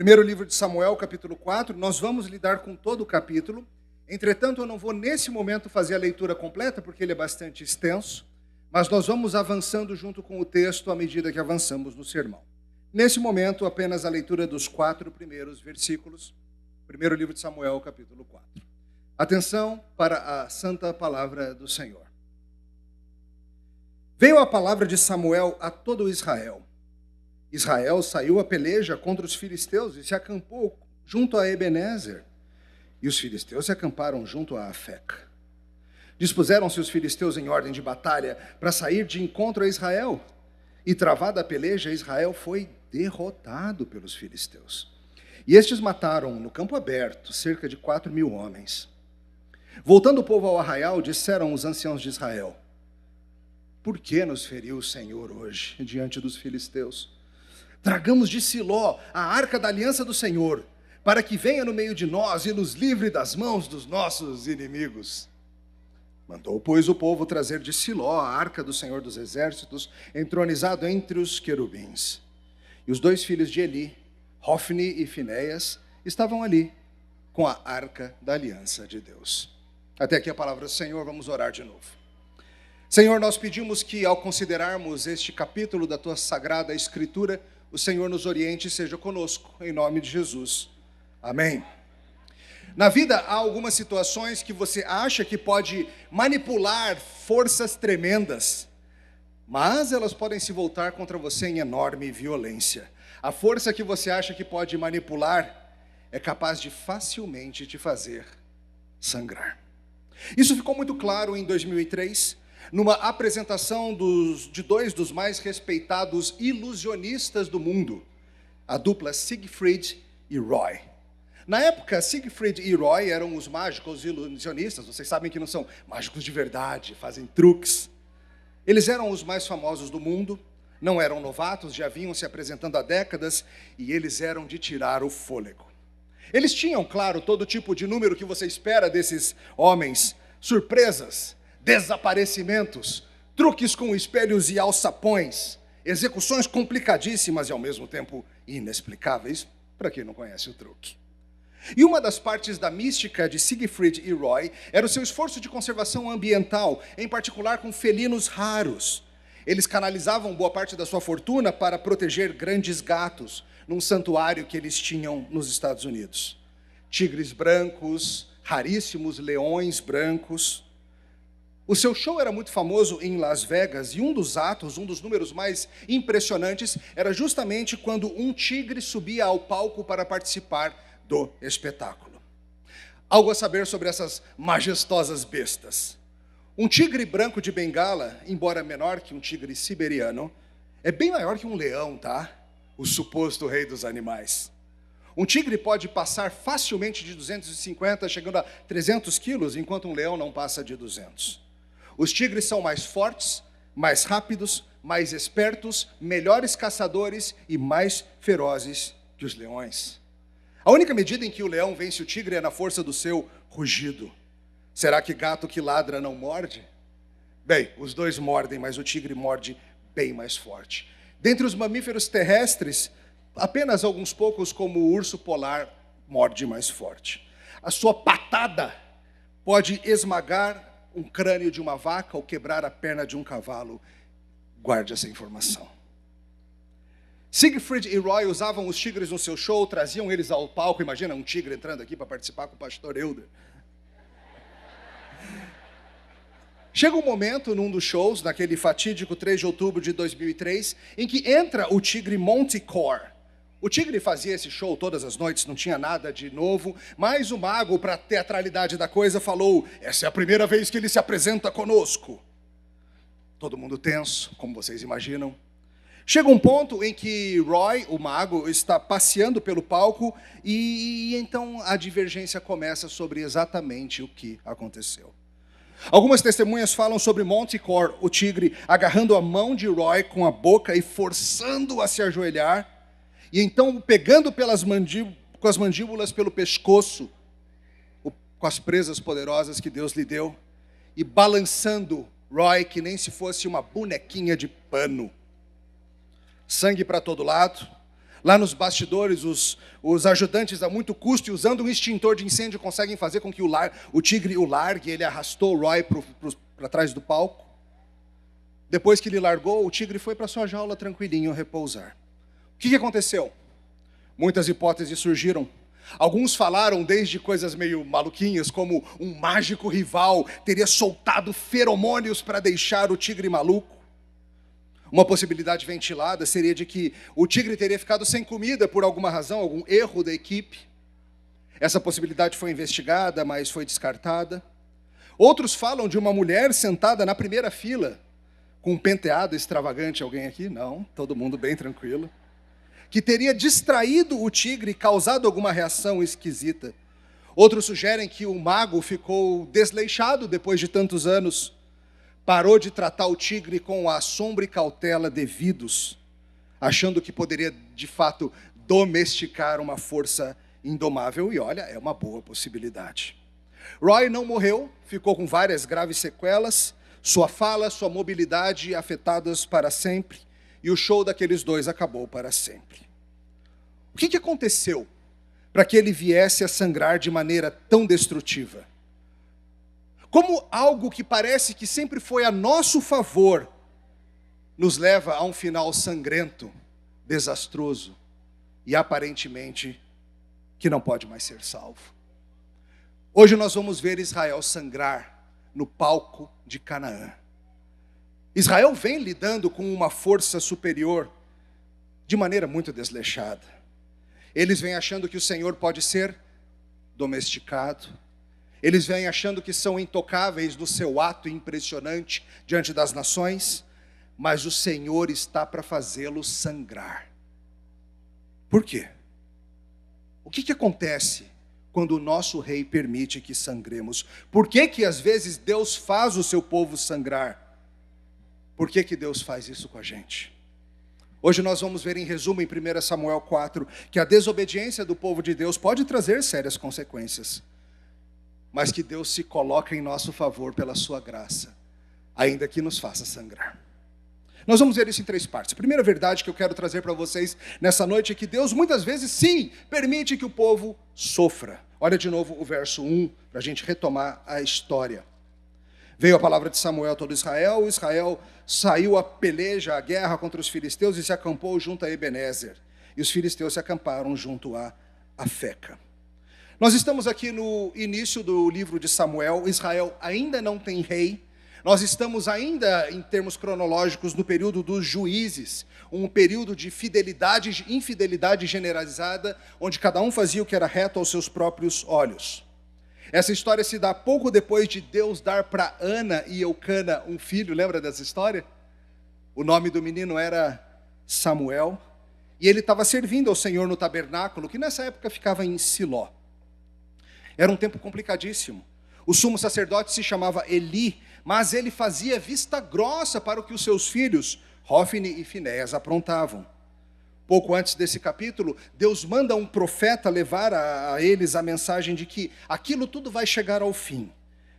Primeiro livro de Samuel, capítulo 4, nós vamos lidar com todo o capítulo. Entretanto, eu não vou nesse momento fazer a leitura completa, porque ele é bastante extenso, mas nós vamos avançando junto com o texto à medida que avançamos no sermão. Nesse momento, apenas a leitura dos 4 primeiros versículos, primeiro livro de Samuel, capítulo 4. Atenção para a santa palavra do Senhor. Veio a palavra de Samuel a todo Israel. Israel saiu a peleja contra os filisteus e se acampou junto a Ebenezer. E os filisteus se acamparam junto a Afeca. Dispuseram-se os filisteus em ordem de batalha para sair de encontro a Israel. E travada a peleja, Israel foi derrotado pelos filisteus. E estes mataram no campo aberto cerca de 4.000 homens. Voltando o povo ao arraial, disseram os anciãos de Israel: por que nos feriu o Senhor hoje diante dos filisteus? Tragamos de Siló a arca da aliança do Senhor, para que venha no meio de nós e nos livre das mãos dos nossos inimigos. Mandou, pois, o povo trazer de Siló a arca do Senhor dos exércitos, entronizado entre os querubins. E os 2 filhos de Eli, Hofni e Finéias, estavam ali, com a arca da aliança de Deus. Até aqui a palavra do Senhor, vamos orar de novo. Senhor, nós pedimos que, ao considerarmos este capítulo da Tua Sagrada Escritura, o Senhor nos oriente e seja conosco, em nome de Jesus. Amém. Na vida há algumas situações que você acha que pode manipular forças tremendas, mas elas podem se voltar contra você em enorme violência. A força que você acha que pode manipular é capaz de facilmente te fazer sangrar. Isso ficou muito claro em 2003, numa apresentação de 2 dos mais respeitados ilusionistas do mundo, a dupla Siegfried e Roy. Na época, Siegfried e Roy eram os mágicos ilusionistas. Vocês sabem que não são mágicos de verdade, fazem truques. Eles eram os mais famosos do mundo, não eram novatos, já vinham se apresentando há décadas, e eles eram de tirar o fôlego. Eles tinham, claro, todo tipo de número que você espera desses homens: surpresas, desaparecimentos, truques com espelhos e alçapões, execuções complicadíssimas e ao mesmo tempo inexplicáveis, para quem não conhece o truque. E uma das partes da mística de Siegfried e Roy era o seu esforço de conservação ambiental, em particular com felinos raros. Eles canalizavam boa parte da sua fortuna para proteger grandes gatos, num santuário que eles tinham nos Estados Unidos. Tigres brancos, raríssimos leões brancos. O seu show era muito famoso em Las Vegas, e um dos atos, um dos números mais impressionantes, era justamente quando um tigre subia ao palco para participar do espetáculo. Algo a saber sobre essas majestosas bestas. Um tigre branco de Bengala, embora menor que um tigre siberiano, é bem maior que um leão, tá? O suposto rei dos animais. Um tigre pode passar facilmente de 250, chegando a 300 quilos, enquanto um leão não passa de 200. Os tigres são mais fortes, mais rápidos, mais espertos, melhores caçadores e mais ferozes que os leões. A única medida em que o leão vence o tigre é na força do seu rugido. Será que gato que ladra não morde? Bem, os 2 mordem, mas o tigre morde bem mais forte. Dentre os mamíferos terrestres, apenas alguns poucos, como o urso polar, morde mais forte. A sua patada pode esmagar um crânio de uma vaca ou quebrar a perna de um cavalo. Guarde essa informação. Siegfried e Roy usavam os tigres no seu show, traziam eles ao palco. Imagina um tigre entrando aqui para participar com o pastor Helder. Chega um momento num dos shows, naquele fatídico 3 de outubro de 2003, em que entra o tigre Manticore. O tigre fazia esse show todas as noites, não tinha nada de novo, mas o mago, para a teatralidade da coisa, falou: essa é a primeira vez que ele se apresenta conosco. Todo mundo tenso, como vocês imaginam. Chega um ponto em que Roy, o mago, está passeando pelo palco e então a divergência começa sobre exatamente o que aconteceu. Algumas testemunhas falam sobre Manticore, o tigre, agarrando a mão de Roy com a boca e forçando-o a se ajoelhar, e então pegando com as mandíbulas pelo pescoço, com as presas poderosas que Deus lhe deu, e balançando Roy que nem se fosse uma bonequinha de pano. Sangue para todo lado, Lá nos bastidores, os ajudantes a muito custo e usando um extintor de incêndio conseguem fazer com que o tigre o largue. Ele arrastou o Roy para trás do palco. Depois que ele largou, o tigre foi para sua jaula tranquilinho repousar. O que aconteceu? Muitas hipóteses surgiram. Alguns falaram desde coisas meio maluquinhas, como um mágico rival teria soltado feromônios para deixar o tigre maluco. Uma possibilidade ventilada seria de que o tigre teria ficado sem comida por alguma razão, algum erro da equipe. Essa possibilidade foi investigada, mas foi descartada. Outros falam de uma mulher sentada na primeira fila, com um penteado extravagante. Alguém aqui? Não, todo mundo bem tranquilo. Que teria distraído o tigre e causado alguma reação esquisita. Outros sugerem que o mago ficou desleixado depois de tantos anos. Parou de tratar o tigre com a sombra e cautela devidos, achando que poderia, de fato, domesticar uma força indomável. E olha, é uma boa possibilidade. Roy não morreu, ficou com várias graves sequelas, sua fala, sua mobilidade afetadas para sempre, e o show daqueles dois acabou para sempre. O que aconteceu para que ele viesse a sangrar de maneira tão destrutiva? Como algo que parece que sempre foi a nosso favor, nos leva a um final sangrento, desastroso e aparentemente que não pode mais ser salvo. Hoje nós vamos ver Israel sangrar no palco de Canaã. Israel vem lidando com uma força superior de maneira muito desleixada. Eles vêm achando que o Senhor pode ser domesticado. Eles vêm achando que são intocáveis no seu ato impressionante diante das nações, mas o Senhor está para fazê-los sangrar. Por quê? O que acontece quando o nosso rei permite que sangremos? Por que às vezes Deus faz o seu povo sangrar? Por que Deus faz isso com a gente? Hoje nós vamos ver em resumo em 1 Samuel 4, que a desobediência do povo de Deus pode trazer sérias consequências, mas que Deus se coloca em nosso favor pela sua graça, ainda que nos faça sangrar. Nós vamos ver isso em 3 partes. A primeira verdade que eu quero trazer para vocês nessa noite é que Deus muitas vezes, sim, permite que o povo sofra. Olha de novo o verso 1, para a gente retomar a história. Veio a palavra de Samuel a todo Israel. Israel saiu a peleja, a guerra contra os filisteus e se acampou junto a Ebenezer. E os filisteus se acamparam junto a Afeca. Nós estamos aqui no início do livro de Samuel. Israel ainda não tem rei. Nós estamos ainda, em termos cronológicos, no período dos juízes, um período de fidelidade, infidelidade generalizada, onde cada um fazia o que era reto aos seus próprios olhos. Essa história se dá pouco depois de Deus dar para Ana e Eucana um filho. Lembra dessa história? O nome do menino era Samuel, e ele estava servindo ao Senhor no tabernáculo, que nessa época ficava em Siló. Era um tempo complicadíssimo. O sumo sacerdote se chamava Eli, mas ele fazia vista grossa para o que os seus filhos, Hófni e Finéias, aprontavam. Pouco antes desse capítulo, Deus manda um profeta levar a eles a mensagem de que aquilo tudo vai chegar ao fim,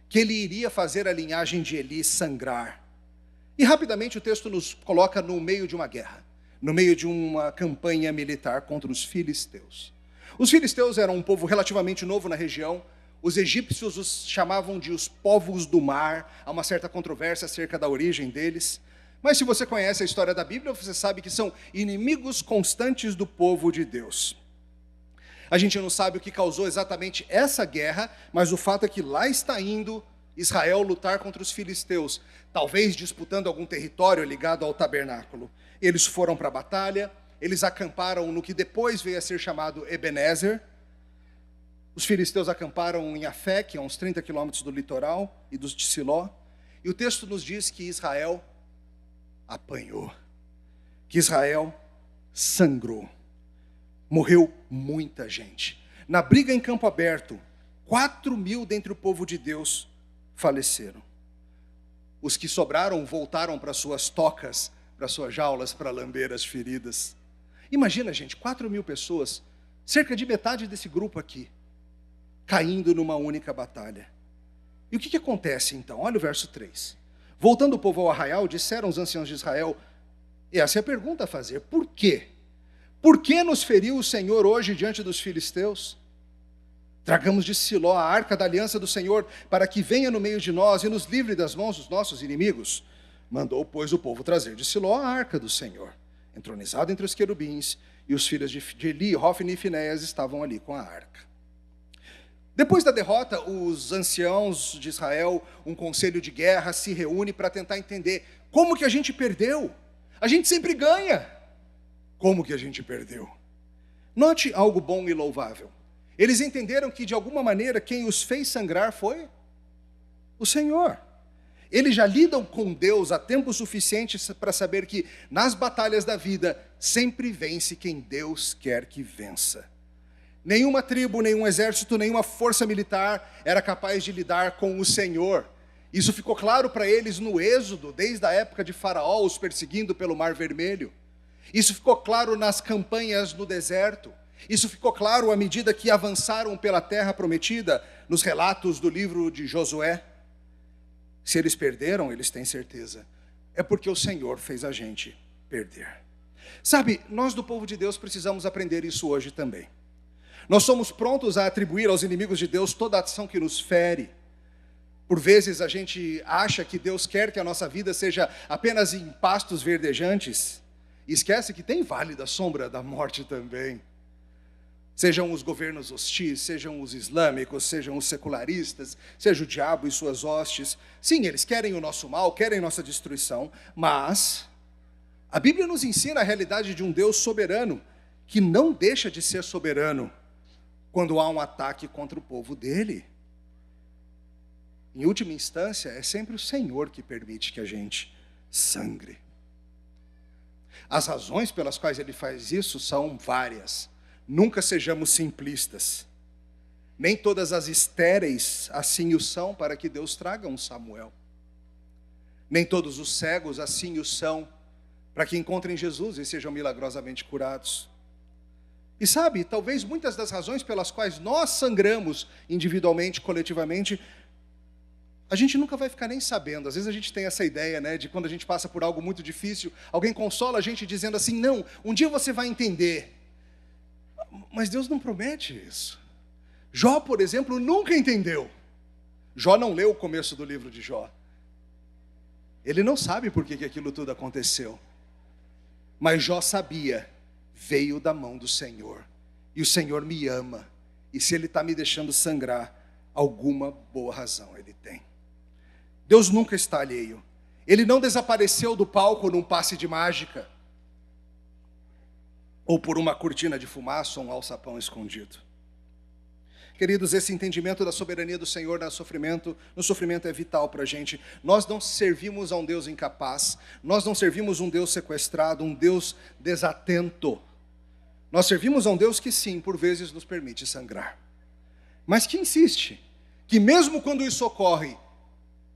que ele iria fazer a linhagem de Eli sangrar. E rapidamente o texto nos coloca no meio de uma guerra, no meio de uma campanha militar contra os filisteus. Os filisteus eram um povo relativamente novo na região. Os egípcios os chamavam de os povos do mar. Há uma certa controvérsia acerca da origem deles. Mas se você conhece a história da Bíblia, você sabe que são inimigos constantes do povo de Deus. A gente não sabe o que causou exatamente essa guerra, mas o fato é que lá está indo Israel lutar contra os filisteus, talvez disputando algum território ligado ao tabernáculo. Eles foram para a batalha. Eles acamparam no que depois veio a ser chamado Ebenezer. Os filisteus acamparam em Afec, a uns 30 quilômetros do litoral e dos de Siló. E o texto nos diz que Israel apanhou, que Israel sangrou. Morreu muita gente. Na briga em campo aberto, 4.000 dentre o povo de Deus faleceram. Os que sobraram voltaram para suas tocas, para suas jaulas, para lamber as feridas. Imagina, gente, 4.000 pessoas, cerca de metade desse grupo aqui, caindo numa única batalha. E o que acontece então? Olha o verso 3. Voltando o povo ao arraial, disseram os anciãos de Israel, e essa é a pergunta a fazer, por quê? Por que nos feriu o Senhor hoje diante dos filisteus? Tragamos de Siló a arca da aliança do Senhor, para que venha no meio de nós e nos livre das mãos dos nossos inimigos. Mandou, pois, o povo trazer de Siló a arca do Senhor, entronizado entre os querubins, e os filhos de Eli, Hofni e Finéias estavam ali com a arca. Depois da derrota, os anciãos de Israel, um conselho de guerra, se reúne para tentar entender como que a gente perdeu. A gente sempre ganha. Como que a gente perdeu? Note algo bom e louvável. Eles entenderam que, de alguma maneira, quem os fez sangrar foi o Senhor. Eles já lidam com Deus há tempo suficiente para saber que, nas batalhas da vida, sempre vence quem Deus quer que vença. Nenhuma tribo, nenhum exército, nenhuma força militar era capaz de lidar com o Senhor. Isso ficou claro para eles no Êxodo, desde a época de Faraó, os perseguindo pelo Mar Vermelho. Isso ficou claro nas campanhas no deserto. Isso ficou claro à medida que avançaram pela terra prometida, nos relatos do livro de Josué. Se eles perderam, eles têm certeza. É porque o Senhor fez a gente perder. Sabe, nós do povo de Deus precisamos aprender isso hoje também. Nós somos prontos a atribuir aos inimigos de Deus toda a ação que nos fere. Por vezes a gente acha que Deus quer que a nossa vida seja apenas em pastos verdejantes. E esquece que tem vale da sombra da morte também. Sejam os governos hostis, sejam os islâmicos, sejam os secularistas, seja o diabo e suas hostes. Sim, eles querem o nosso mal, querem nossa destruição, mas a Bíblia nos ensina a realidade de um Deus soberano, que não deixa de ser soberano quando há um ataque contra o povo dele. Em última instância, é sempre o Senhor que permite que a gente sangre. As razões pelas quais ele faz isso são várias. Nunca sejamos simplistas. Nem todas as estéreis assim o são para que Deus traga um Samuel. Nem todos os cegos assim o são para que encontrem Jesus e sejam milagrosamente curados. E sabe, talvez muitas das razões pelas quais nós sangramos individualmente, coletivamente, a gente nunca vai ficar nem sabendo. Às vezes a gente tem essa ideia, né, de quando a gente passa por algo muito difícil, alguém consola a gente dizendo assim, não, um dia você vai entender. Mas Deus não promete isso. Jó, por exemplo, nunca entendeu. Jó não leu o começo do livro de Jó. Ele não sabe por que aquilo tudo aconteceu. Mas Jó sabia, veio da mão do Senhor. E o Senhor me ama. E se Ele está me deixando sangrar, alguma boa razão Ele tem. Deus nunca está alheio. Ele não desapareceu do palco num passe de mágica. Ou por uma cortina de fumaça ou um alçapão escondido. Queridos, esse entendimento da soberania do Senhor no sofrimento é vital para a gente. Nós não servimos a um Deus incapaz, nós não servimos um Deus sequestrado, um Deus desatento. Nós servimos a um Deus que sim, por vezes nos permite sangrar. Mas que insiste, que mesmo quando isso ocorre,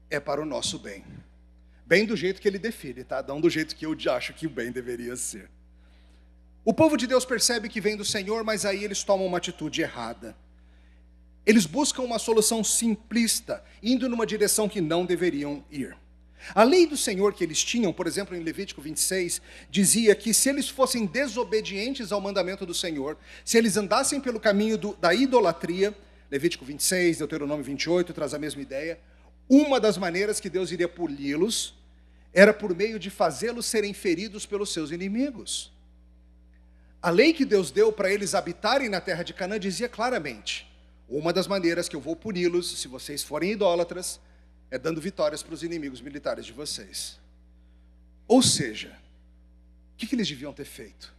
é para o nosso bem. Bem do jeito que Ele define, tá? Não do jeito que eu acho que o bem deveria ser. O povo de Deus percebe que vem do Senhor, mas aí eles tomam uma atitude errada. Eles buscam uma solução simplista, indo numa direção que não deveriam ir. A lei do Senhor que eles tinham, por exemplo, em Levítico 26, dizia que se eles fossem desobedientes ao mandamento do Senhor, se eles andassem pelo caminho da idolatria, Levítico 26, Deuteronômio 28, traz a mesma ideia, uma das maneiras que Deus iria puni-los era por meio de fazê-los serem feridos pelos seus inimigos. A lei que Deus deu para eles habitarem na terra de Canaã dizia claramente, uma das maneiras que eu vou puni-los, se vocês forem idólatras, é dando vitórias para os inimigos militares de vocês. Ou seja, o que eles deviam ter feito?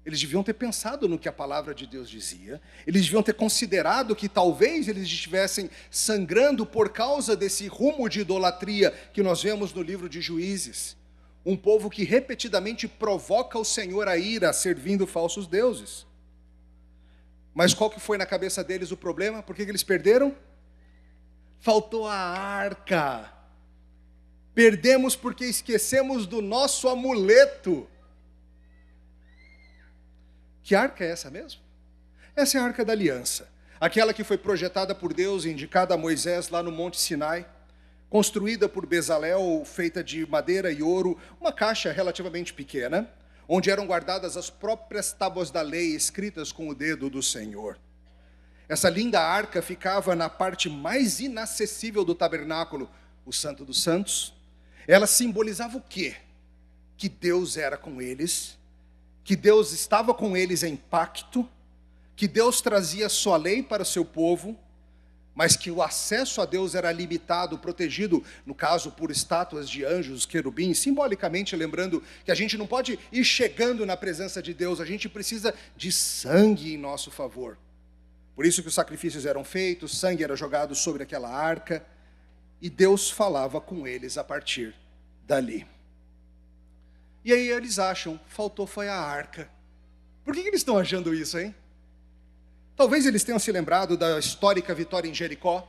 Eles deviam ter pensado no que a palavra de Deus dizia, eles deviam ter considerado que talvez eles estivessem sangrando por causa desse rumo de idolatria que nós vemos no livro de Juízes. Um povo que repetidamente provoca o Senhor a ira, servindo falsos deuses. Mas qual que foi na cabeça deles o problema? Por que eles perderam? Faltou a arca. Perdemos porque esquecemos do nosso amuleto. Que arca é essa mesmo? Essa é a arca da aliança. Aquela que foi projetada por Deus e indicada a Moisés lá no Monte Sinai. Construída por Bezalel, feita de madeira e ouro, uma caixa relativamente pequena. onde eram guardadas as próprias tábuas da lei escritas com o dedo do Senhor. Essa linda arca ficava na parte mais inacessível do tabernáculo, o Santo dos Santos. Ela simbolizava o quê? Que Deus era com eles, que Deus estava com eles em pacto, que Deus trazia sua lei para o seu povo, mas que o acesso a Deus era limitado, protegido, no caso, por estátuas de anjos, querubins, simbolicamente lembrando que a gente não pode ir chegando na presença de Deus, a gente precisa de sangue em nosso favor. Por isso que os sacrifícios eram feitos, sangue era jogado sobre aquela arca, e Deus falava com eles a partir dali. E aí eles acham, faltou foi a arca. Por que eles estão achando isso, hein? Talvez eles tenham se lembrado da histórica vitória em Jericó,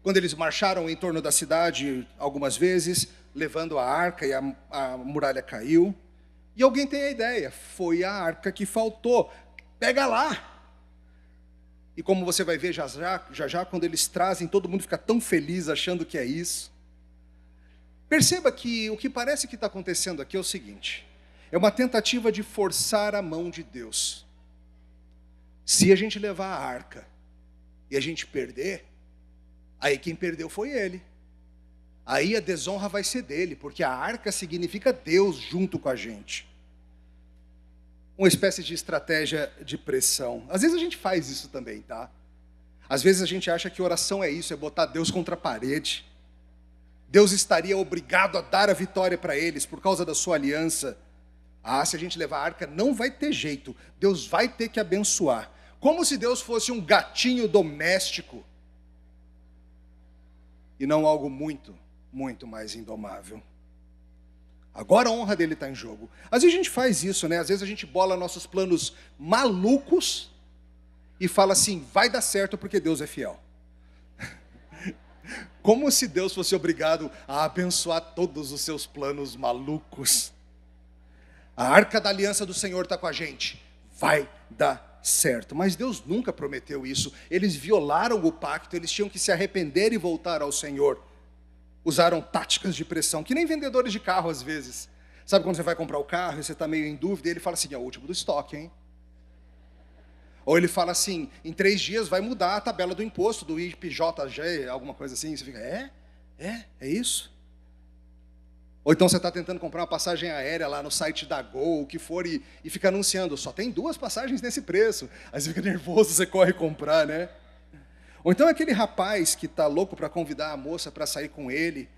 quando eles marcharam em torno da cidade algumas vezes, levando a arca e a muralha caiu. E alguém tem a ideia, foi a arca que faltou, pega lá. E como você vai ver já já, quando eles trazem, todo mundo fica tão feliz achando que é isso. Perceba que o que parece que está acontecendo aqui é o seguinte, é uma tentativa de forçar a mão de Deus. Se a gente levar a arca e a gente perder, aí quem perdeu foi ele. Aí a desonra vai ser dele, porque a arca significa Deus junto com a gente. Uma espécie de estratégia de pressão. Às vezes a gente faz isso também, tá? Às vezes a gente acha que oração é isso, é botar Deus contra a parede. Deus estaria obrigado a dar a vitória para eles por causa da sua aliança. Ah, se a gente levar a arca, não vai ter jeito. Deus vai ter que abençoar. Como se Deus fosse um gatinho doméstico. E não algo muito, muito mais indomável. Agora a honra dele está em jogo. Às vezes a gente faz isso, né? Às vezes a gente bola nossos planos malucos e fala assim, vai dar certo porque Deus é fiel. Como se Deus fosse obrigado a abençoar todos os seus planos malucos. A arca da aliança do Senhor está com a gente. Vai dar certo. Mas Deus nunca prometeu isso. Eles violaram o pacto, eles tinham que se arrepender e voltar ao Senhor. Usaram táticas de pressão, que nem vendedores de carro às vezes. Sabe quando você vai comprar o carro e você está meio em dúvida, e ele fala assim, é o último do estoque, hein? Ou ele fala assim, em 3 dias vai mudar a tabela do imposto, do IPJG, alguma coisa assim. Você fica, é isso? Ou então você está tentando comprar uma passagem aérea lá no site da Gol, o que for, e fica anunciando, só tem 2 passagens nesse preço. Aí você fica nervoso, você corre comprar, né? Ou então aquele rapaz que está louco para convidar a moça para sair com ele,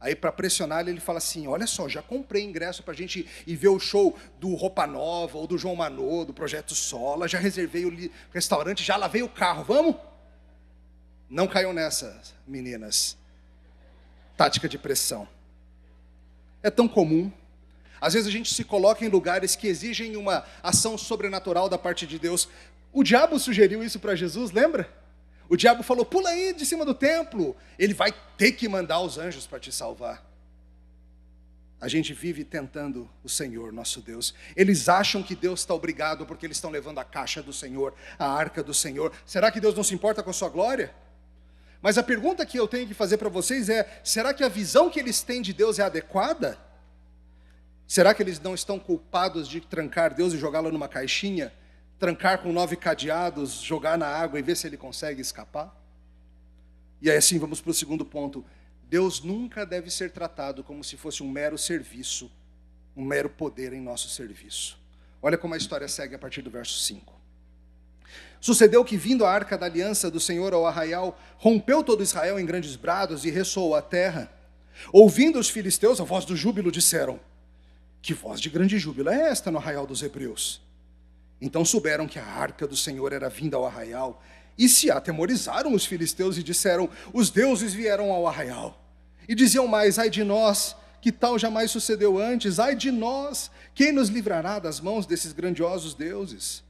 aí para pressionar ele fala assim, olha só, já comprei ingresso para a gente ir ver o show do Roupa Nova, ou do João Manô, do Projeto Sola, já reservei o restaurante, já lavei o carro, vamos? Não caiam nessa, meninas. Tática de pressão. É tão comum. Às vezes a gente se coloca em lugares que exigem uma ação sobrenatural da parte de Deus. O diabo sugeriu isso para Jesus, lembra? O diabo falou, pula aí de cima do templo. Ele vai ter que mandar os anjos para te salvar. A gente vive tentando o Senhor, nosso Deus. Eles acham que Deus está obrigado porque eles estão levando a caixa do Senhor, a arca do Senhor. Será que Deus não se importa com a sua glória? Mas a pergunta que eu tenho que fazer para vocês é, será que a visão que eles têm de Deus é adequada? Será que eles não estão culpados de trancar Deus e jogá-lo numa caixinha? Trancar com 9 cadeados, jogar na água e ver se ele consegue escapar? E aí assim vamos para o segundo ponto. Deus nunca deve ser tratado como se fosse um mero serviço, um mero poder em nosso serviço. Olha como a história segue a partir do verso 5. Sucedeu que, vindo a arca da aliança do Senhor ao arraial, rompeu todo Israel em grandes brados e ressoou a terra. Ouvindo os filisteus a voz do júbilo, disseram, que voz de grande júbilo é esta no arraial dos hebreus? Então souberam que a arca do Senhor era vinda ao arraial, e se atemorizaram os filisteus e disseram, os deuses vieram ao arraial. E diziam mais, ai de nós, que tal jamais sucedeu antes, ai de nós, quem nos livrará das mãos desses grandiosos deuses?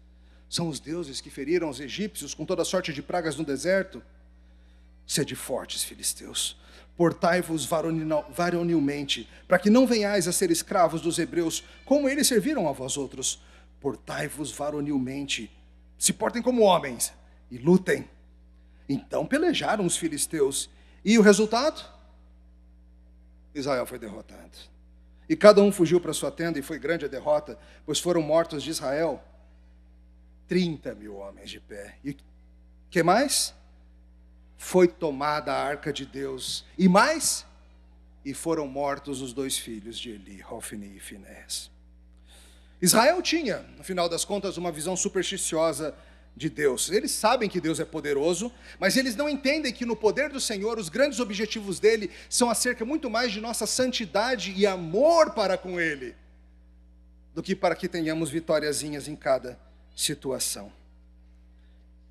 São os deuses que feriram os egípcios com toda sorte de pragas no deserto. Sede fortes, filisteus, portai-vos varonilmente, para que não venhais a ser escravos dos hebreus, como eles serviram a vós outros. Portai-vos varonilmente, se portem como homens, e lutem. Então pelejaram os filisteus, e o resultado? Israel foi derrotado. E cada um fugiu para sua tenda, e foi grande a derrota, pois foram mortos de Israel 30.000 homens de pé. E que mais? Foi tomada a arca de Deus. E mais? E foram mortos os 2 filhos de Eli, Hofni e Finéias. Israel tinha, no final das contas, uma visão supersticiosa de Deus. Eles sabem que Deus é poderoso, mas eles não entendem que no poder do Senhor, os grandes objetivos dele são acerca muito mais de nossa santidade e amor para com ele, do que para que tenhamos vitóriazinhas em cada situação.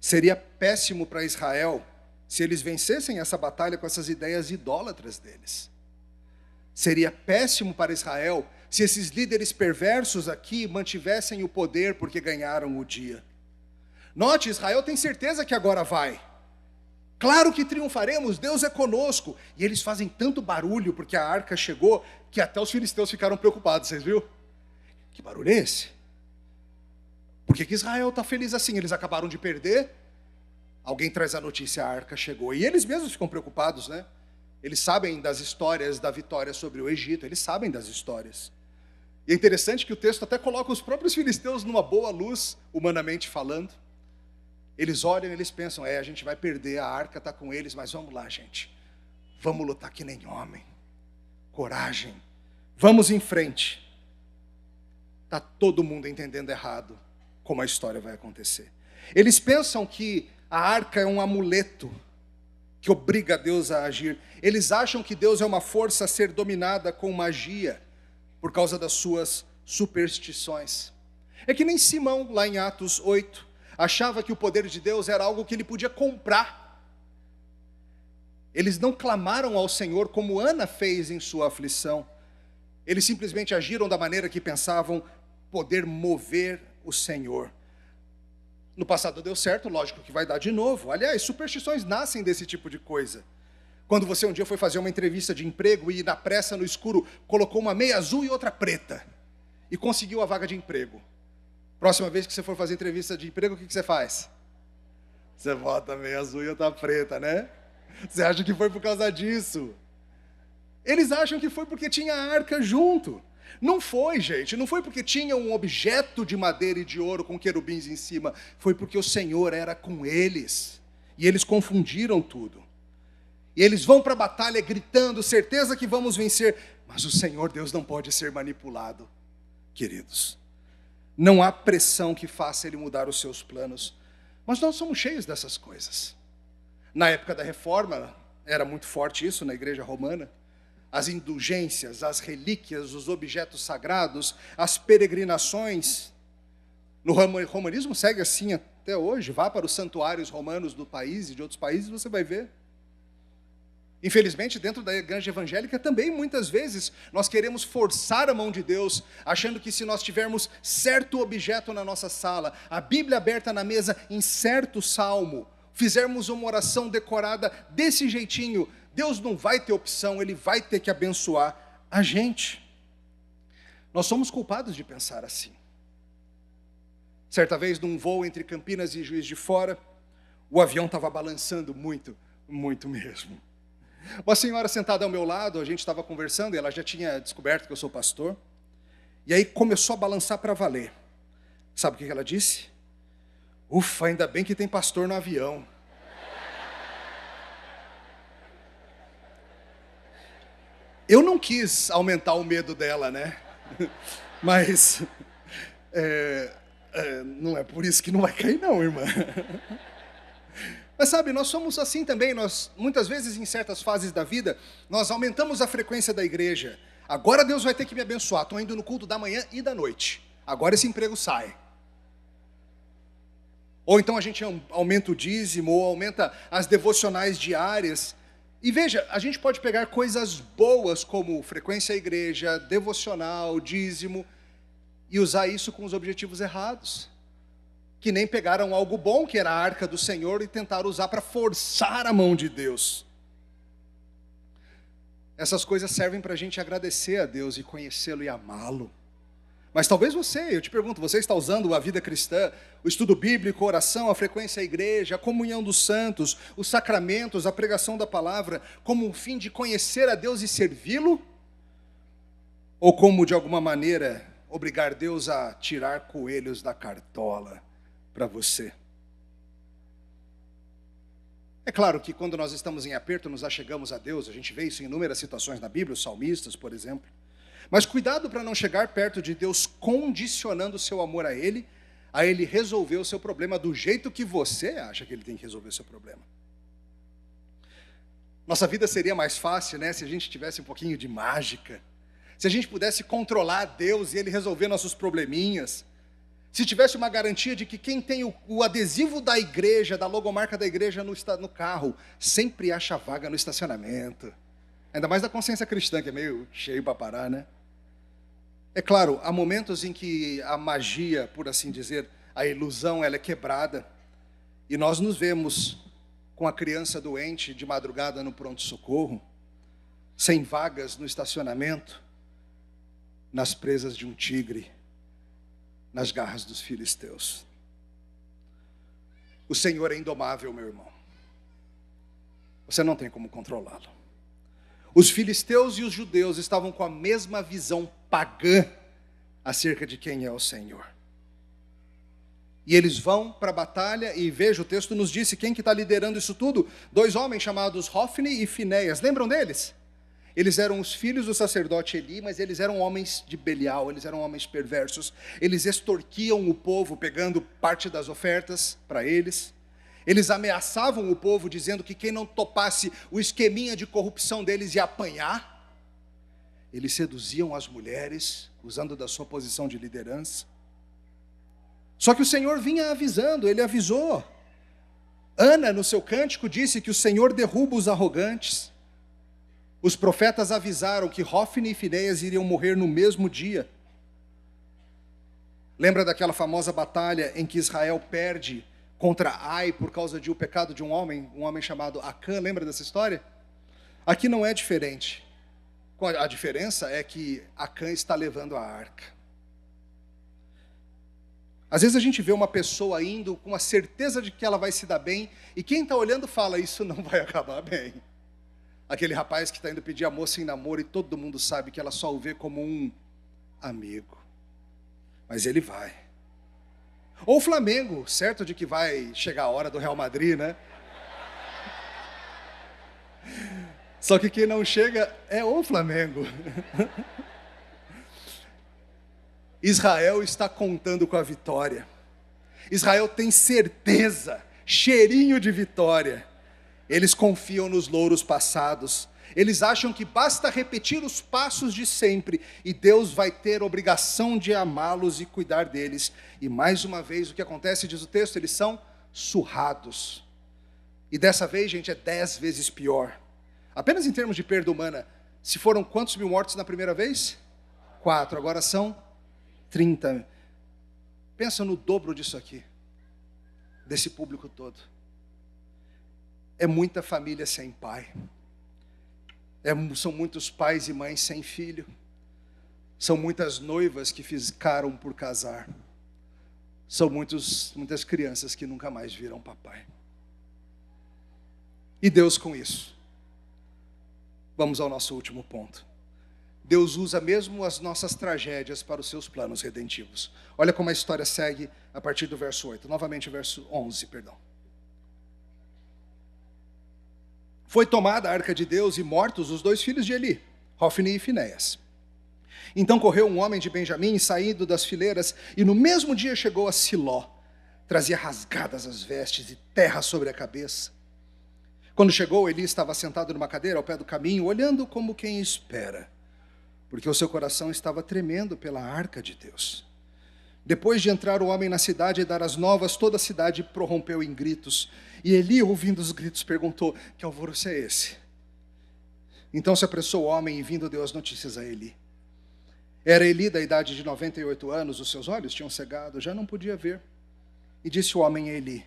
Seria péssimo para Israel se eles vencessem essa batalha com essas ideias idólatras deles. Seria péssimo para Israel se esses líderes perversos aqui mantivessem o poder porque ganharam o dia. Note, Israel tem certeza que agora vai. Claro que triunfaremos, Deus é conosco. E eles fazem tanto barulho porque a arca chegou, que até os filisteus ficaram preocupados, vocês viram? Que barulho é esse? Por que Israel está feliz assim? Eles acabaram de perder. Alguém traz a notícia, a arca chegou. E eles mesmos ficam preocupados, né? Eles sabem das histórias da vitória sobre o Egito, eles sabem das histórias. E é interessante que o texto até coloca os próprios filisteus numa boa luz, humanamente falando. Eles olham e eles pensam, a gente vai perder, a arca está com eles, mas vamos lá, gente. Vamos lutar que nem homem. Coragem. Vamos em frente. Está todo mundo entendendo errado como a história vai acontecer. Eles pensam que a arca é um amuleto que obriga Deus a agir. Eles acham que Deus é uma força a ser dominada com magia por causa das suas superstições. É que nem Simão, lá em Atos 8, achava que o poder de Deus era algo que ele podia comprar. Eles não clamaram ao Senhor como Ana fez em sua aflição. Eles simplesmente agiram da maneira que pensavam poder mover o Senhor. No passado deu certo, lógico que vai dar de novo. Aliás, superstições nascem desse tipo de coisa. Quando você um dia foi fazer uma entrevista de emprego e na pressa, no escuro, colocou uma meia azul e outra preta e conseguiu a vaga de emprego. Próxima vez que você for fazer entrevista de emprego, o que você faz? Você bota meia azul e outra preta, né? Você acha que foi por causa disso? Eles acham que foi porque tinha a arca junto. Não foi, gente, não foi porque tinha um objeto de madeira e de ouro com querubins em cima. Foi porque o Senhor era com eles. E eles confundiram tudo. E eles vão para a batalha gritando, certeza que vamos vencer. Mas o Senhor Deus não pode ser manipulado, queridos. Não há pressão que faça ele mudar os seus planos. Mas nós somos cheios dessas coisas. Na época da Reforma, era muito forte isso na igreja romana. As indulgências, as relíquias, os objetos sagrados, as peregrinações. No romanismo segue assim até hoje. Vá para os santuários romanos do país e de outros países, você vai ver. Infelizmente, dentro da igreja evangélica também, muitas vezes, nós queremos forçar a mão de Deus, achando que se nós tivermos certo objeto na nossa sala, a Bíblia aberta na mesa em certo salmo, fizermos uma oração decorada desse jeitinho, Deus não vai ter opção, Ele vai ter que abençoar a gente. Nós somos culpados de pensar assim. Certa vez, num voo entre Campinas e Juiz de Fora, o avião estava balançando muito, muito mesmo. Uma senhora sentada ao meu lado, a gente estava conversando, e ela já tinha descoberto que eu sou pastor, e aí começou a balançar para valer. Sabe o que ela disse? Ufa, ainda bem que tem pastor no avião. Eu não quis aumentar o medo dela, né? Mas não é por isso que não vai cair não, irmã. Mas sabe, nós somos assim também, nós muitas vezes em certas fases da vida, nós aumentamos a frequência da igreja. Agora Deus vai ter que me abençoar, estou indo no culto da manhã e da noite. Agora esse emprego sai. Ou então a gente aumenta o dízimo, ou aumenta as devocionais diárias. E veja, a gente pode pegar coisas boas como frequência à igreja, devocional, dízimo, e usar isso com os objetivos errados. Que nem pegaram algo bom, que era a arca do Senhor, e tentaram usar para forçar a mão de Deus. Essas coisas servem para a gente agradecer a Deus e conhecê-lo e amá-lo. Mas talvez eu te pergunto, você está usando a vida cristã, o estudo bíblico, a oração, a frequência à igreja, a comunhão dos santos, os sacramentos, a pregação da palavra, como um fim de conhecer a Deus e servi-lo? Ou como, de alguma maneira, obrigar Deus a tirar coelhos da cartola para você. É claro que quando nós estamos em aperto, nos achegamos a Deus, a gente vê isso em inúmeras situações na Bíblia, os salmistas, por exemplo. Mas cuidado para não chegar perto de Deus condicionando o seu amor a Ele resolver o seu problema do jeito que você acha que Ele tem que resolver o seu problema. Nossa vida seria mais fácil, né, se a gente tivesse um pouquinho de mágica, se a gente pudesse controlar Deus e Ele resolver nossos probleminhas, se tivesse uma garantia de que quem tem o adesivo da igreja, da logomarca da igreja no carro, sempre acha vaga no estacionamento. Ainda mais da consciência cristã, que é meio cheio para parar, né? É claro, há momentos em que a magia, por assim dizer, a ilusão, ela é quebrada, e nós nos vemos com a criança doente de madrugada no pronto-socorro, sem vagas no estacionamento, nas presas de um tigre, nas garras dos filisteus. O Senhor é indomável, meu irmão. Você não tem como controlá-lo. Os filisteus e os judeus estavam com a mesma visão pagã acerca de quem é o Senhor. E eles vão para a batalha e veja, o texto nos disse quem que está liderando isso tudo? 2 homens chamados Hofni e Finéias. Lembram deles? Eles eram os filhos do sacerdote Eli, mas eles eram homens de Belial, eles eram homens perversos. Eles extorquiam o povo, pegando parte das ofertas para eles. Eles ameaçavam o povo, dizendo que quem não topasse o esqueminha de corrupção deles ia apanhar. Eles seduziam as mulheres, usando da sua posição de liderança. Só que o Senhor vinha avisando, Ele avisou. Ana, no seu cântico, disse que o Senhor derruba os arrogantes. Os profetas avisaram que Hofni e Finéias iriam morrer no mesmo dia. Lembra daquela famosa batalha em que Israel perde contra Ai por causa de um pecado de um homem chamado Acã? Lembra dessa história? Aqui não é diferente. A diferença é que Acã está levando a arca. Às vezes a gente vê uma pessoa indo com a certeza de que ela vai se dar bem, e quem está olhando fala, isso não vai acabar bem. Aquele rapaz que está indo pedir a moça em namoro e todo mundo sabe que ela só o vê como um amigo. Mas ele vai. Ou o Flamengo, certo de que vai chegar a hora do Real Madrid, né? Só que quem não chega é o Flamengo. Israel está contando com a vitória. Israel tem certeza, cheirinho de vitória. Eles confiam nos louros passados. Eles acham que basta repetir os passos de sempre e Deus vai ter obrigação de amá-los e cuidar deles. E mais uma vez, o que acontece, diz o texto, eles são surrados. E dessa vez, gente, é 10 vezes pior. Apenas em termos de perda humana, se foram quantos mil mortos na primeira vez? 4, agora são 30. Pensa no dobro disso aqui, desse público todo. É muita família sem pai. São muitos pais e mães sem filho. São muitas noivas que ficaram por casar. São muitas crianças que nunca mais viram papai. E Deus com isso. Vamos ao nosso último ponto. Deus usa mesmo as nossas tragédias para os seus planos redentivos. Olha como a história segue a partir do verso 8. Novamente o verso 11, perdão. Foi tomada a arca de Deus e mortos os 2 filhos de Eli, Hofni e Finéias. Então correu um homem de Benjamim, saindo das fileiras, e no mesmo dia chegou a Siló. Trazia rasgadas as vestes e terra sobre a cabeça. Quando chegou, Eli estava sentado numa cadeira ao pé do caminho, olhando como quem espera, porque o seu coração estava tremendo pela arca de Deus. Depois de entrar o homem na cidade e dar as novas, toda a cidade prorrompeu em gritos. E Eli, ouvindo os gritos, perguntou, que alvoroço é esse? Então se apressou o homem e vindo deu as notícias a Eli. Era Eli da idade de 98 anos, os seus olhos tinham cegado, já não podia ver. E disse o homem a Eli,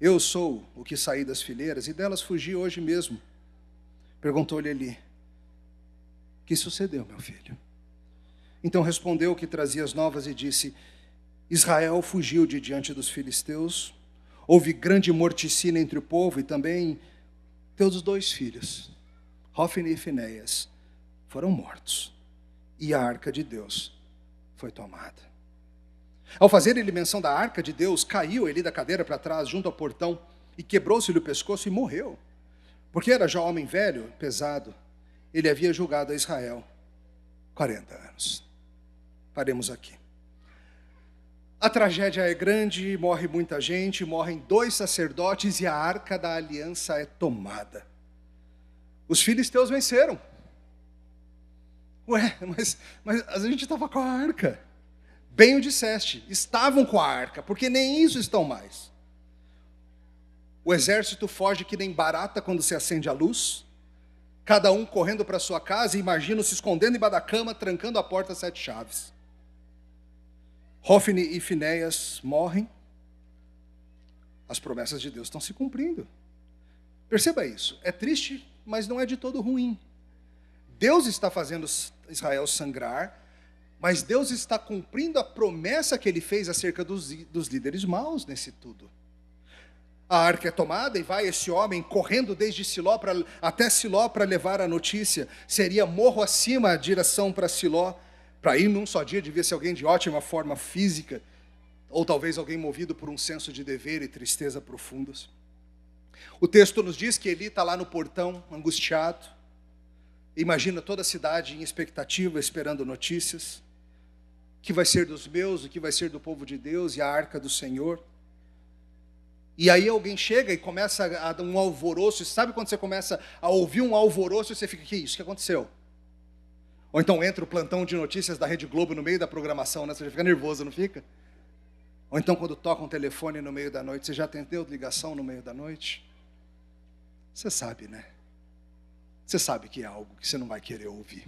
eu sou o que saí das fileiras e delas fugi hoje mesmo. Perguntou-lhe Eli, que sucedeu, meu filho? Então respondeu o que trazia as novas e disse, Israel fugiu de diante dos filisteus, houve grande morticínio entre o povo e também teus 2 filhos, Hofni e Finéias, foram mortos. e a arca de Deus foi tomada. Ao fazer ele menção da arca de Deus, caiu ele da cadeira para trás, junto ao portão, e quebrou-se-lhe o pescoço e morreu. Porque era já homem velho, pesado, ele havia julgado a Israel 40 anos. Paremos aqui. A tragédia é grande, morre muita gente, morrem 2 sacerdotes e a arca da aliança é tomada. Os filisteus venceram. Ué, mas a gente estava com a arca. Bem o disseste, estavam com a arca, porque nem isso estão mais. O exército foge que nem barata quando se acende a luz. Cada um correndo para sua casa e imagino se escondendo embaixo da cama, trancando a porta a 7 chaves. Hofni e Finéias morrem. As promessas de Deus estão se cumprindo. Perceba isso. É triste, mas não é de todo ruim. Deus está fazendo Israel sangrar, mas Deus está cumprindo a promessa que ele fez acerca dos líderes maus nesse tudo. A arca é tomada e vai esse homem correndo desde Siló até Siló para levar a notícia. Seria morro acima a direção para Siló. Para ir num só dia devia ser alguém de ótima forma física, ou talvez alguém movido por um senso de dever e tristeza profundos. O texto nos diz que Eli está lá no portão, angustiado. Imagina toda a cidade em expectativa, esperando notícias. O que vai ser dos meus, o que vai ser do povo de Deus e a arca do Senhor. E aí alguém chega e começa a dar um alvoroço. Sabe quando você começa a ouvir um alvoroço e você fica, que isso? O que aconteceu? Ou então entra o plantão de notícias da Rede Globo no meio da programação, né? Você já fica nervoso, não fica? Ou então quando toca um telefone no meio da noite, você já atendeu ligação no meio da noite? Você sabe, né? Você sabe que é algo que você não vai querer ouvir.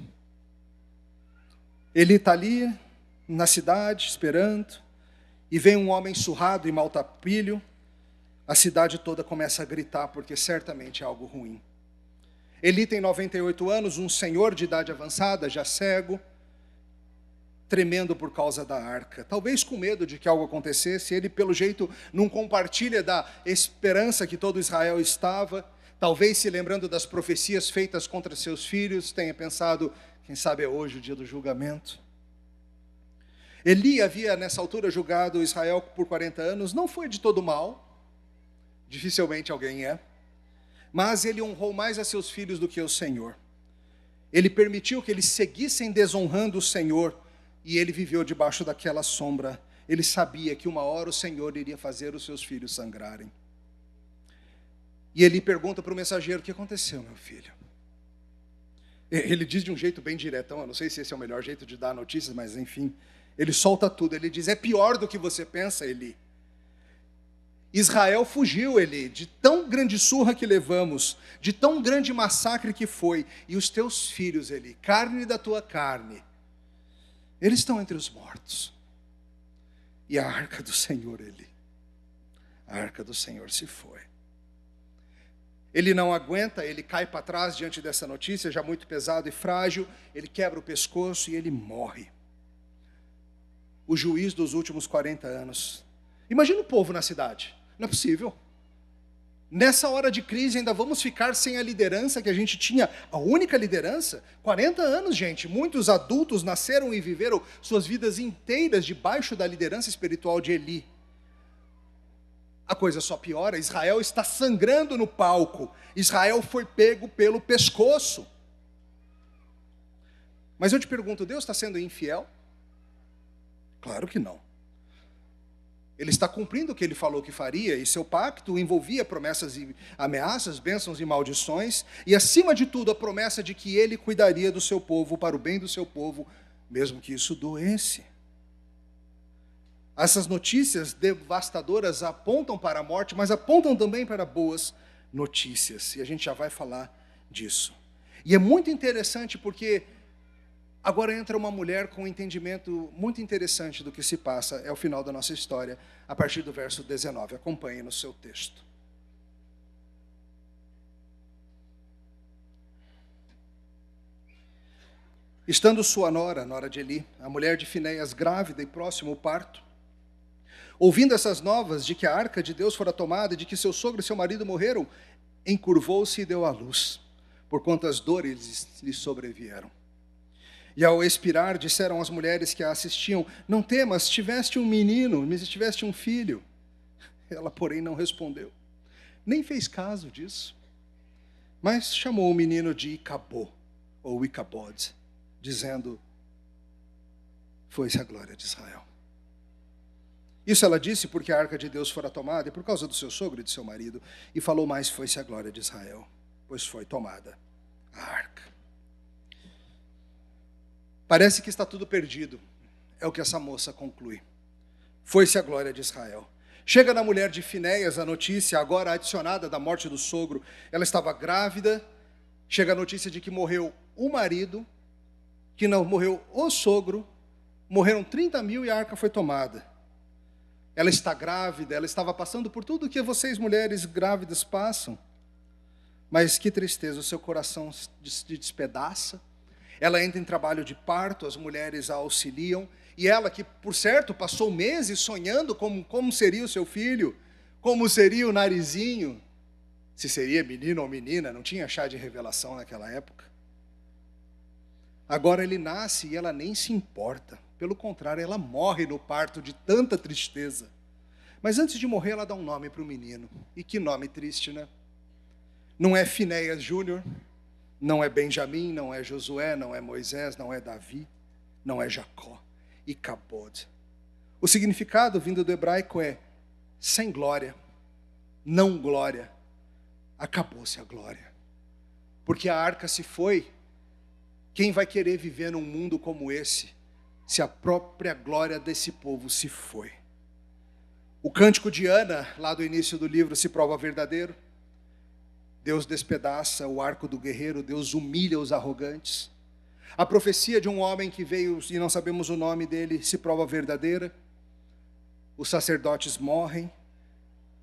Ele está ali, na cidade, esperando, e vem um homem surrado e maltrapilho. A cidade toda começa a gritar, porque certamente é algo ruim. Eli tem 98 anos, um senhor de idade avançada, já cego, tremendo por causa da arca. Talvez com medo de que algo acontecesse, ele pelo jeito não compartilha da esperança que todo Israel estava. Talvez se lembrando das profecias feitas contra seus filhos, tenha pensado, quem sabe é hoje o dia do julgamento. Eli havia nessa altura julgado Israel por 40 anos, não foi de todo mal, dificilmente alguém é. Mas ele honrou mais a seus filhos do que o Senhor. Ele permitiu que eles seguissem desonrando o Senhor, e ele viveu debaixo daquela sombra. Ele sabia que uma hora o Senhor iria fazer os seus filhos sangrarem. E ele pergunta para o mensageiro, o que aconteceu, meu filho? Ele diz de um jeito bem diretão, eu não sei se esse é o melhor jeito de dar notícias, mas enfim, ele solta tudo. Ele diz, é pior do que você pensa, Eli. Israel fugiu, Eli, de tão grande surra que levamos, de tão grande massacre que foi, e os teus filhos, Eli, carne da tua carne, eles estão entre os mortos. E a arca do Senhor, Eli, a arca do Senhor se foi. Ele não aguenta, ele cai para trás diante dessa notícia, já muito pesado e frágil, ele quebra o pescoço e ele morre. O juiz dos últimos 40 anos. Imagina o povo na cidade. Não é possível. Nessa hora de crise ainda vamos ficar sem a liderança que a gente tinha, a única liderança? 40 anos, gente. Muitos adultos nasceram e viveram suas vidas inteiras debaixo da liderança espiritual de Eli. A coisa só piora. Israel está sangrando no palco. Israel foi pego pelo pescoço. Mas eu te pergunto, Deus está sendo infiel? Claro que não. Ele está cumprindo o que ele falou que faria, e seu pacto envolvia promessas e ameaças, bênçãos e maldições, e acima de tudo a promessa de que ele cuidaria do seu povo, para o bem do seu povo, mesmo que isso doesse. Essas notícias devastadoras apontam para a morte, mas apontam também para boas notícias, e a gente já vai falar disso. E é muito interessante porque agora entra uma mulher com um entendimento muito interessante do que se passa, é o final da nossa história, a partir do verso 19. Acompanhe no seu texto. Estando sua nora de Eli, a mulher de Finéias, grávida e próximo ao parto, ouvindo essas novas de que a arca de Deus fora tomada e de que seu sogro e seu marido morreram, encurvou-se e deu à luz, porquanto as dores lhe sobrevieram. E ao expirar, disseram as mulheres que a assistiam: não temas, tiveste um menino, tiveste um filho. Ela, porém, não respondeu, nem fez caso disso. Mas chamou o menino de Icabô, ou Icabod, dizendo: foi-se a glória de Israel. Isso ela disse porque a arca de Deus fora tomada, e por causa do seu sogro e de seu marido. E falou mais: foi-se a glória de Israel, pois foi tomada a arca. Parece que está tudo perdido, é o que essa moça conclui. Foi-se a glória de Israel. Chega na mulher de Finéias a notícia, agora adicionada, da morte do sogro. Ela estava grávida, chega a notícia de que morreu o marido, que não morreu o sogro, morreram 30 mil e a arca foi tomada. Ela está grávida, ela estava passando por tudo que vocês mulheres grávidas passam. Mas que tristeza, o seu coração se despedaça. Ela entra em trabalho de parto, as mulheres a auxiliam. E ela, que por certo passou meses sonhando como seria o seu filho, como seria o narizinho, se seria menino ou menina, não tinha chá de revelação naquela época. Agora ele nasce e ela nem se importa. Pelo contrário, ela morre no parto de tanta tristeza. Mas antes de morrer, ela dá um nome para o menino. E que nome triste, né? Não é Finéias Júnior, não é Benjamim, não é Josué, não é Moisés, não é Davi, não é Jacó. Icabod. O significado vindo do hebraico é sem glória, não glória, acabou-se a glória. Porque a arca se foi, quem vai querer viver num mundo como esse, se a própria glória desse povo se foi? O cântico de Ana, lá do início do livro, se prova verdadeiro. Deus despedaça o arco do guerreiro, Deus humilha os arrogantes. A profecia de um homem que veio e não sabemos o nome dele se prova verdadeira. Os sacerdotes morrem.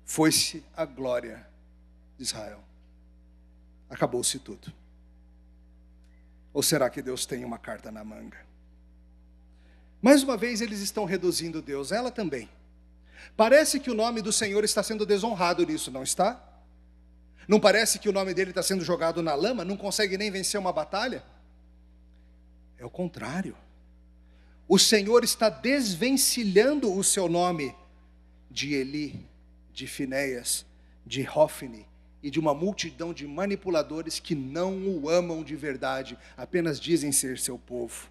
Foi-se a glória de Israel. Acabou-se tudo. Ou será que Deus tem uma carta na manga? Mais uma vez eles estão reduzindo Deus, ela também. Parece que o nome do Senhor está sendo desonrado nisso, não está? Não parece que o nome dele está sendo jogado na lama? Não consegue nem vencer uma batalha? É o contrário. O Senhor está desvencilhando o seu nome de Eli, de Finéias, de Hófni e de uma multidão de manipuladores que não o amam de verdade, apenas dizem ser seu povo.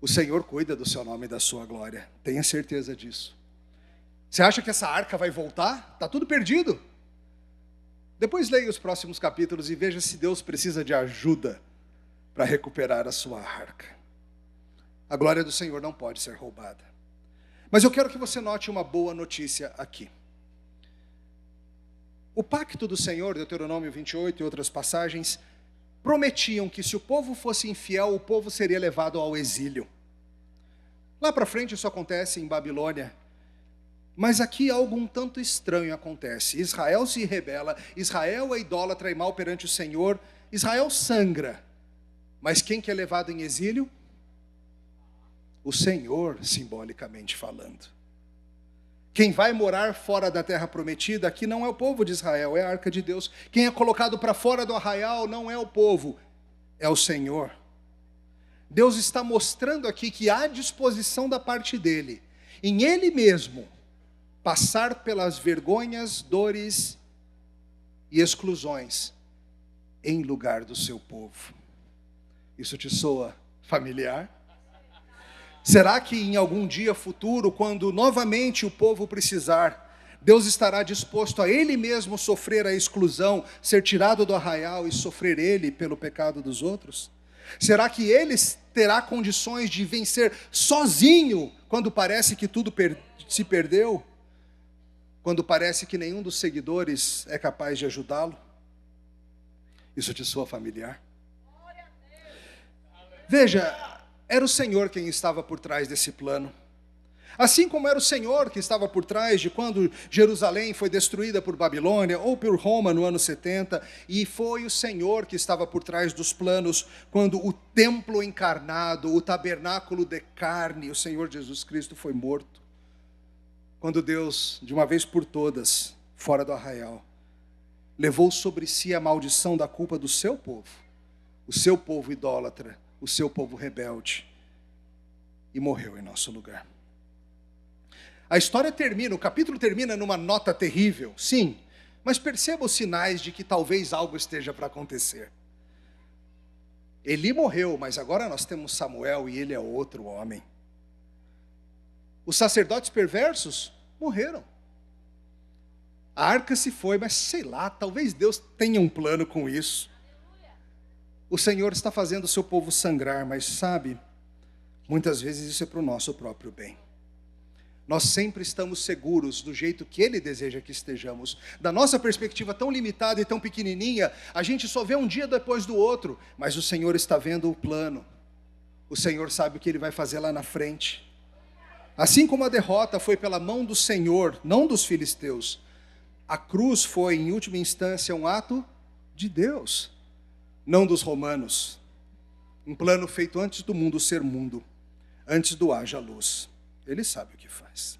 O Senhor cuida do seu nome e da sua glória, tenha certeza disso. Você acha que essa arca vai voltar? Está tudo perdido. Depois leia os próximos capítulos e veja se Deus precisa de ajuda para recuperar a sua arca. A glória do Senhor não pode ser roubada. Mas eu quero que você note uma boa notícia aqui. O pacto do Senhor, Deuteronômio 28 e outras passagens, prometiam que se o povo fosse infiel, o povo seria levado ao exílio. Lá para frente isso acontece em Babilônia. Mas aqui algo um tanto estranho acontece. Israel se rebela, Israel é idólatra e mal perante o Senhor, Israel sangra. Mas quem que é levado em exílio? O Senhor, simbolicamente falando. Quem vai morar fora da terra prometida aqui não é o povo de Israel, é a arca de Deus. Quem é colocado para fora do arraial não é o povo, é o Senhor. Deus está mostrando aqui que há disposição da parte dele, em ele mesmo, passar pelas vergonhas, dores e exclusões em lugar do seu povo. Isso te soa familiar? Será que em algum dia futuro, quando novamente o povo precisar, Deus estará disposto a Ele mesmo sofrer a exclusão, ser tirado do arraial e sofrer Ele pelo pecado dos outros? Será que Ele terá condições de vencer sozinho, quando parece que tudo se perdeu? Quando parece que nenhum dos seguidores é capaz de ajudá-lo? Isso te soa familiar? Veja, era o Senhor quem estava por trás desse plano. Assim como era o Senhor que estava por trás de quando Jerusalém foi destruída por Babilônia ou por Roma no ano 70, e foi o Senhor que estava por trás dos planos quando o templo encarnado, o tabernáculo de carne, o Senhor Jesus Cristo foi morto. Quando Deus, de uma vez por todas, fora do arraial, levou sobre si a maldição da culpa do seu povo, o seu povo idólatra, o seu povo rebelde e morreu em nosso lugar. A história termina, o capítulo termina numa nota terrível, sim, mas perceba os sinais de que talvez algo esteja para acontecer. Eli morreu, mas agora nós temos Samuel e ele é outro homem. Os sacerdotes perversos morreram. A arca se foi, mas sei lá, talvez Deus tenha um plano com isso. O Senhor está fazendo o seu povo sangrar, mas sabe, muitas vezes isso é para o nosso próprio bem. Nós sempre estamos seguros do jeito que Ele deseja que estejamos. Da nossa perspectiva tão limitada e tão pequenininha, a gente só vê um dia depois do outro, mas o Senhor está vendo o plano. O Senhor sabe o que Ele vai fazer lá na frente. Assim como a derrota foi pela mão do Senhor, não dos filisteus, a cruz foi, em última instância, um ato de Deus, não dos romanos. Um plano feito antes do mundo ser mundo, antes do haja luz. Ele sabe o que faz.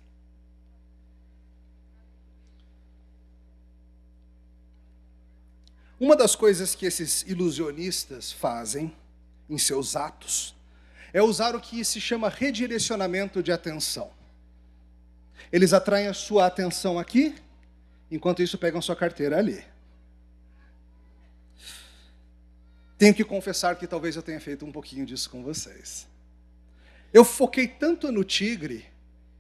Uma das coisas que esses ilusionistas fazem em seus atos é usar o que se chama redirecionamento de atenção. Eles atraem a sua atenção aqui, enquanto isso pegam sua carteira ali. Tenho que confessar que talvez eu tenha feito um pouquinho disso com vocês. Eu foquei tanto no tigre,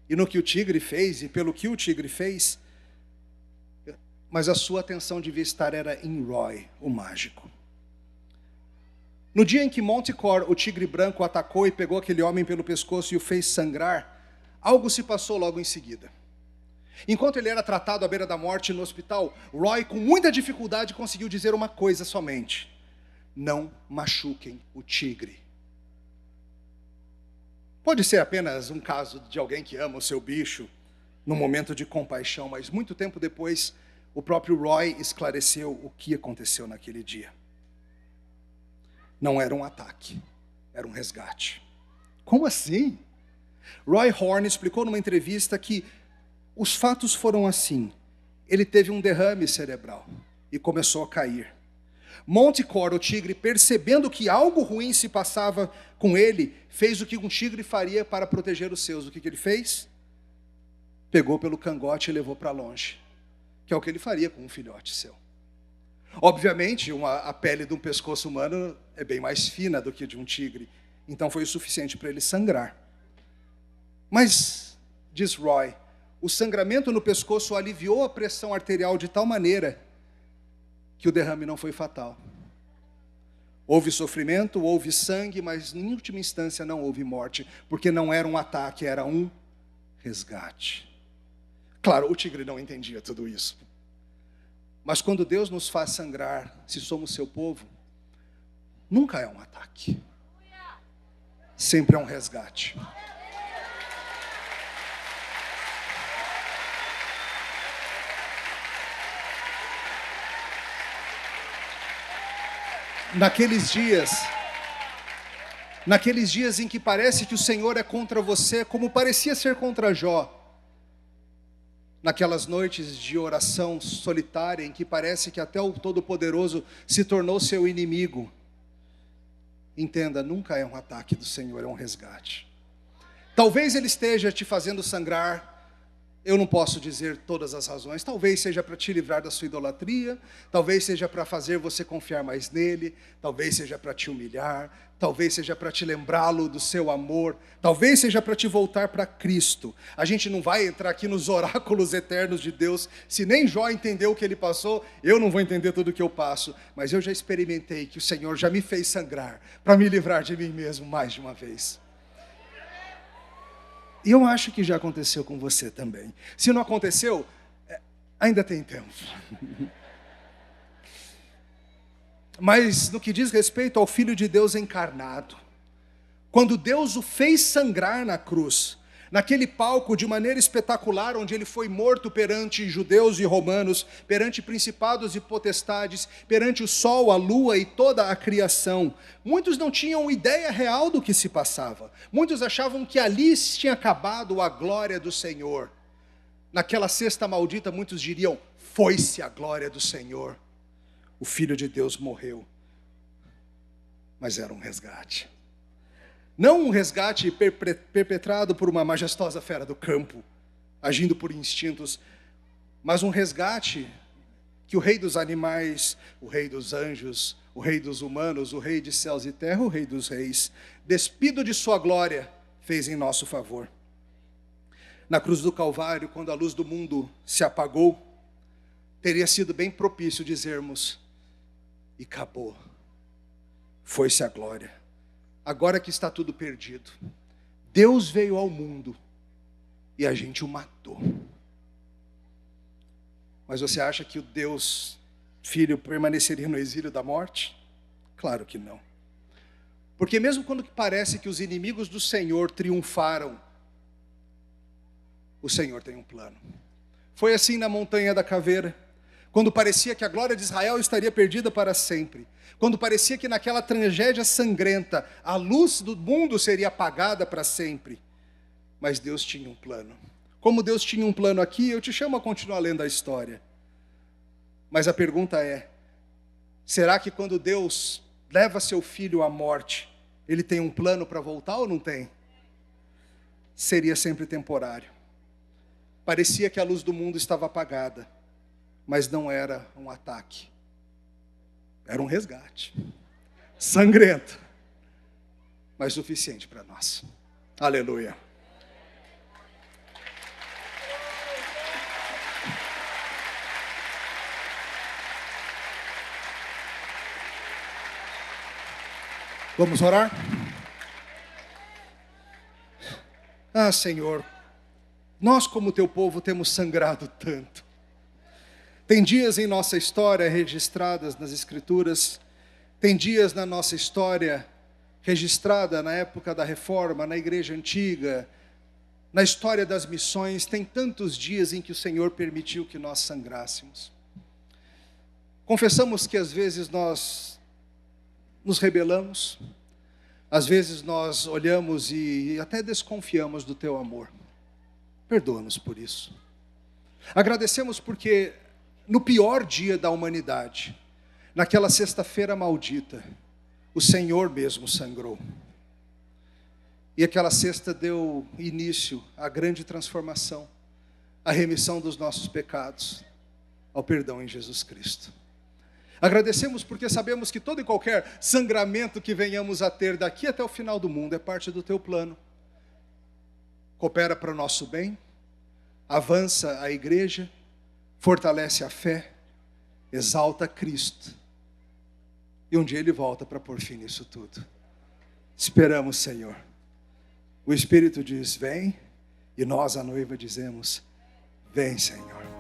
e no que o tigre fez, e pelo que o tigre fez, mas a sua atenção devia estar em Roy, o mágico. No dia em que Manticore, o tigre branco, atacou e pegou aquele homem pelo pescoço e o fez sangrar, algo se passou logo em seguida. Enquanto ele era tratado à beira da morte no hospital, Roy, com muita dificuldade, conseguiu dizer uma coisa somente: não machuquem o tigre. Pode ser apenas um caso de alguém que ama o seu bicho, num momento de compaixão, mas muito tempo depois, o próprio Roy esclareceu o que aconteceu naquele dia. Não era um ataque, era um resgate. Como assim? Roy Horn explicou numa entrevista que os fatos foram assim. Ele teve um derrame cerebral e começou a cair. Manticore, o tigre, percebendo que algo ruim se passava com ele, fez o que um tigre faria para proteger os seus. O que ele fez? Pegou pelo cangote e levou para longe, que é o que ele faria com um filhote seu. Obviamente, a pele de um pescoço humano é bem mais fina do que de um tigre, então foi o suficiente para ele sangrar. Mas, diz Roy, o sangramento no pescoço aliviou a pressão arterial de tal maneira que o derrame não foi fatal. Houve sofrimento, houve sangue, mas em última instância não houve morte, porque não era um ataque, era um resgate. Claro, o tigre não entendia tudo isso. Mas quando Deus nos faz sangrar, se somos seu povo, nunca é um ataque. Sempre é um resgate. Naqueles dias em que parece que o Senhor é contra você, como parecia ser contra Jó, naquelas noites de oração solitária em que parece que até o Todo-Poderoso se tornou seu inimigo, entenda, nunca é um ataque do Senhor, é um resgate. Talvez Ele esteja te fazendo sangrar. Eu não posso dizer todas as razões. Talvez seja para te livrar da sua idolatria, talvez seja para fazer você confiar mais nele, talvez seja para te humilhar, talvez seja para te lembrá-lo do seu amor, talvez seja para te voltar para Cristo. A gente não vai entrar aqui nos oráculos eternos de Deus. Se nem Jó entendeu o que ele passou, eu não vou entender tudo o que eu passo, mas eu já experimentei que o Senhor já me fez sangrar para me livrar de mim mesmo mais de uma vez. E eu acho que já aconteceu com você também. Se não aconteceu, ainda tem tempo. Mas no que diz respeito ao Filho de Deus encarnado, quando Deus o fez sangrar na cruz, naquele palco de maneira espetacular, onde ele foi morto perante judeus e romanos, perante principados e potestades, perante o sol, a lua e toda a criação, muitos não tinham ideia real do que se passava. Muitos achavam que ali tinha acabado a glória do Senhor. Naquela cesta maldita, muitos diriam: foi-se a glória do Senhor. O Filho de Deus morreu, mas era um resgate. Não um resgate perpetrado por uma majestosa fera do campo, agindo por instintos, mas um resgate que o rei dos animais, o rei dos anjos, o rei dos humanos, o rei de céus e terra, o rei dos reis, despido de sua glória, fez em nosso favor. Na cruz do Calvário, quando a luz do mundo se apagou, teria sido bem propício dizermos: e acabou, foi-se a glória. Agora que está tudo perdido, Deus veio ao mundo e a gente o matou. Mas você acha que o Deus Filho permaneceria no exílio da morte? Claro que não. Porque mesmo quando parece que os inimigos do Senhor triunfaram, o Senhor tem um plano. Foi assim na montanha da caveira, quando parecia que a glória de Israel estaria perdida para sempre, quando parecia que naquela tragédia sangrenta a luz do mundo seria apagada para sempre. Mas Deus tinha um plano. Como Deus tinha um plano aqui, eu te chamo a continuar lendo a história. Mas a pergunta é: será que quando Deus leva seu filho à morte, Ele tem um plano para voltar ou não tem? Seria sempre temporário. Parecia que a luz do mundo estava apagada, mas não era um ataque. Era um resgate. Sangrento, mas suficiente para nós. Aleluia. Vamos orar? Ah, Senhor, nós como teu povo temos sangrado tanto. Tem dias em nossa história registradas nas Escrituras, tem dias na nossa história registrada na época da Reforma, na Igreja Antiga, na história das missões, tem tantos dias em que o Senhor permitiu que nós sangrássemos. Confessamos que às vezes nós nos rebelamos, às vezes nós olhamos e até desconfiamos do teu amor. Perdoa-nos por isso. Agradecemos porque no pior dia da humanidade, naquela sexta-feira maldita, o Senhor mesmo sangrou. E aquela sexta deu início à grande transformação, à remissão dos nossos pecados, ao perdão em Jesus Cristo. Agradecemos porque sabemos que todo e qualquer sangramento que venhamos a ter daqui até o final do mundo é parte do teu plano. Coopera para o nosso bem, avança a igreja, fortalece a fé, exalta Cristo. E um dia Ele volta para pôr fim nisso tudo. Esperamos, Senhor. O Espírito diz: vem, e nós, a noiva, dizemos: vem, Senhor.